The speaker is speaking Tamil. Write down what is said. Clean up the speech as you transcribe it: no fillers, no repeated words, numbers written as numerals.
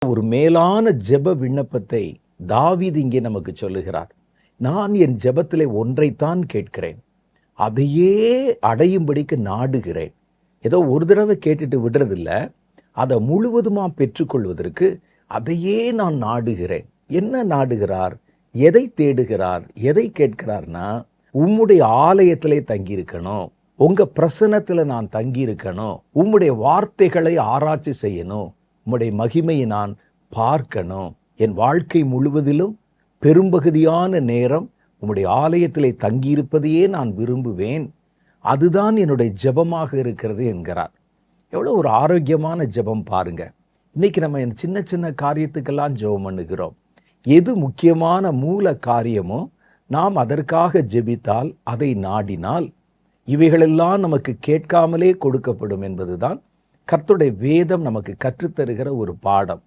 ஒரு மேலான ஜெப விண்ணப்பத்தை தாவீது இங்கே நமக்கு சொல்லுகிறார். நான் என் ஜெபத்திலே ஒன்றைத்தான் கேட்கிறேன், அதையே அடையும்படிக்கு நாடுகிறேன். ஏதோ ஒரு தடவை கேட்டுட்டு விடுறதில்ல, அதை முழுவதுமா பெற்றுக்கொள்வதற்கு அதையே நான் நாடுகிறேன். என்ன நாடுகிறார்? எதை தேடுகிறார்? எதை கேட்கிறார்னா, உம்முடைய ஆலயத்திலே தங்கியிருக்கணும், உங்க பிரசன்னத்துல நான் தங்கியிருக்கணும், உம்முடைய வார்த்தைகளை ஆராய்ச்சி செய்யணும், உம்முடைய மகிமையை நான் பார்க்கணும், என் வாழ்க்கை முழுவதிலும் பெரும்பகுதியான நேரம் உம்முடைய ஆலயத்திலே தங்கியிருப்பதையே நான் விரும்புவேன், அதுதான் என்னுடைய ஜெபமாக இருக்கிறது என்கிறார். எவ்வளோ ஒரு ஆரோக்கியமான ஜெபம் பாருங்க. இன்னைக்கு நம்ம சின்ன சின்ன காரியத்துக்கெல்லாம் ஜெபம் பண்ணுகிறோம். எது முக்கியமான மூல காரியமோ நாம் அதற்காக ஜெபித்தால், அதை நாடினால், இவைகளெல்லாம் நமக்கு கேட்காமலே கொடுக்கப்படும் என்பதுதான் கர்த்தருடைய வேதம் நமக்கு கற்றுத்தருகிற ஒரு பாடம்.